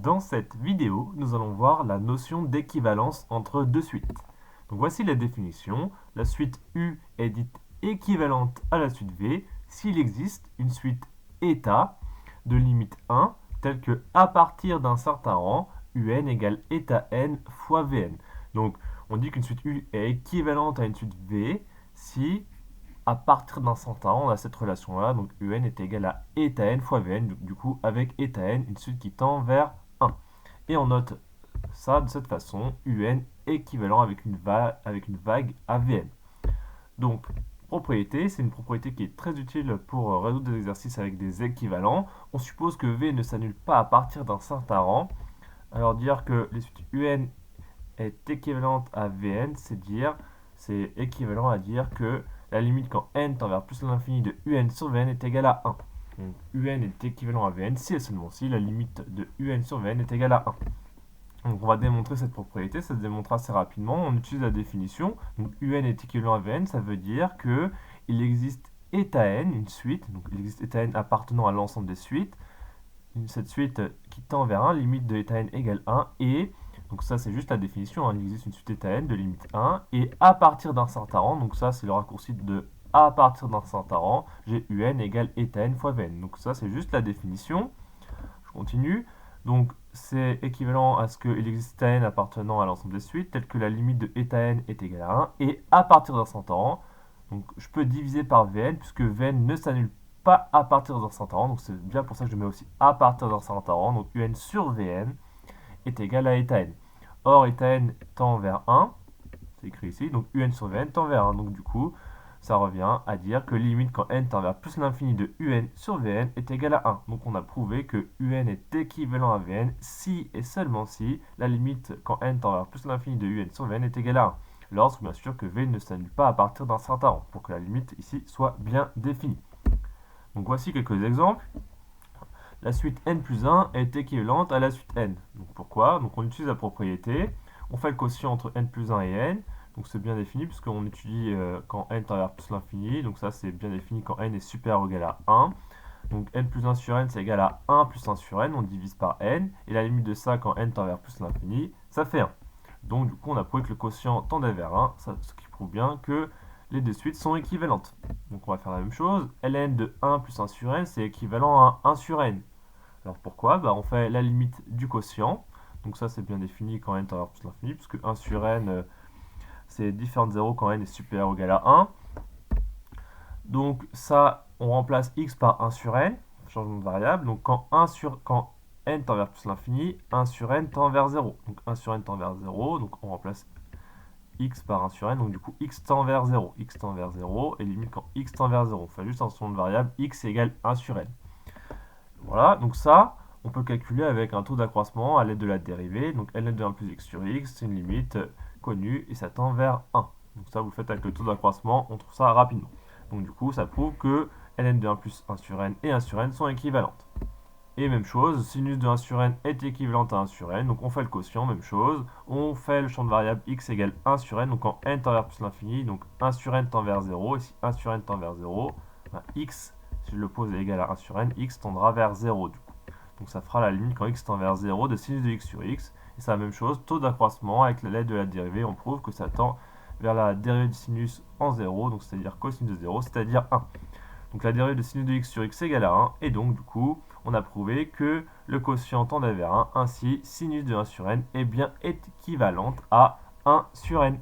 Dans cette vidéo, nous allons voir la notion d'équivalence entre deux suites. Donc voici la définition. La suite U est dite équivalente à la suite V s'il existe une suite état de limite 1 telle que à partir d'un certain rang, UN égale état n fois Vn. Donc on dit qu'une suite U est équivalente à une suite V si à partir d'un certain rang, on a cette relation-là, donc UN est égal à état n fois Vn, du coup avec état n, une suite qui tend vers 1. Et on note ça de cette façon, UN équivalent avec une vague à Vn. Donc, propriété, c'est une propriété qui est très utile pour résoudre des exercices avec des équivalents. On suppose que V ne s'annule pas à partir d'un certain rang. Alors dire que les suites UN est équivalente à Vn, c'est équivalent à dire que la limite quand n tend vers plus l'infini de un sur Vn est égale à 1. Donc un est équivalent à Vn si et seulement si la limite de un sur Vn est égale à 1. Donc on va démontrer cette propriété, ça se démontre assez rapidement. On utilise la définition. Donc un est équivalent à Vn, ça veut dire que il existe état n, une suite, donc il existe état n appartenant à l'ensemble des suites, cette suite qui tend vers 1, limite de état n égale 1, et donc ça c'est juste la définition, hein, il existe une suite état n de limite 1, et à partir d'un certain rang, donc ça c'est le raccourci de à partir d'un certain rang, j'ai un égale état n fois Vn. Donc ça c'est juste la définition. Je continue. Donc c'est équivalent à ce qu'il existe état n appartenant à l'ensemble des suites, tel que la limite de état n est égale à 1, et à partir d'un certain rang, donc je peux diviser par Vn, puisque Vn ne s'annule pas à partir d'un certain rang, donc c'est bien pour ça que je mets aussi à partir d'un certain rang, donc un sur Vn est égal à état n. Or, état n tend vers 1, c'est écrit ici, donc un sur Vn tend vers 1, donc du coup, ça revient à dire que limite quand n tend vers plus l'infini de un sur Vn est égal à 1. Donc on a prouvé que un est équivalent à Vn si et seulement si la limite quand n tend vers plus l'infini de un sur Vn est égal à 1. Lorsque bien sûr que V ne s'annule pas à partir d'un certain rang, pour que la limite ici soit bien définie. Donc voici quelques exemples. La suite n plus 1 est équivalente à la suite n. Donc pourquoi? Donc on utilise la propriété, on fait le quotient entre n plus 1 et n, donc c'est bien défini puisqu'on étudie quand n tend vers plus l'infini, donc ça c'est bien défini quand n est supérieur ou égal à 1. Donc n plus 1 sur n c'est égal à 1 plus 1 sur n, on divise par n, et la limite de ça quand n tend vers plus l'infini, ça fait 1. Donc du coup on a prouvé que le quotient tendait vers 1, ce qui prouve bien que les deux suites sont équivalentes. Donc on va faire la même chose, ln de 1 plus 1 sur n c'est équivalent à 1 sur n. Alors pourquoi? On fait la limite du quotient, donc ça c'est bien défini quand n tend vers plus l'infini, puisque 1 sur n c'est différent de 0 quand n est supérieur ou égal à 1. Donc ça, on remplace x par 1 sur n, changement de variable, donc quand n tend vers plus l'infini, 1 sur n tend vers 0. Donc 1 sur n tend vers 0, donc on remplace x par 1 sur n, donc du coup x tend vers 0. X tend vers 0, et limite quand x tend vers 0. On fait juste un changement de variable, x égale 1 sur n. Voilà, donc ça, on peut calculer avec un taux d'accroissement à l'aide de la dérivée. Donc ln de 1 plus x sur x, c'est une limite connue, et ça tend vers 1. Donc ça, vous le faites avec le taux d'accroissement, on trouve ça rapidement. Donc du coup, ça prouve que ln de 1 plus 1 sur n et 1 sur n sont équivalentes. Et même chose, sinus de 1 sur n est équivalente à 1 sur n, donc on fait le quotient, même chose. On fait le champ de variable x égale 1 sur n, donc quand n tend vers plus l'infini, donc 1 sur n tend vers 0, et si 1 sur n tend vers 0, x, si je le pose est égal à 1 sur n, x tendra vers 0 du coup. Donc ça fera la limite quand x tend vers 0 de sinus de x sur x. Et c'est la même chose, taux d'accroissement avec l'aide de la dérivée, on prouve que ça tend vers la dérivée de sinus en 0, donc c'est-à-dire cosinus de 0, c'est-à-dire 1. Donc la dérivée de sinus de x sur x égale à 1, et donc du coup, on a prouvé que le quotient tendait vers 1, ainsi sinus de 1 sur n est bien équivalente à 1 sur n.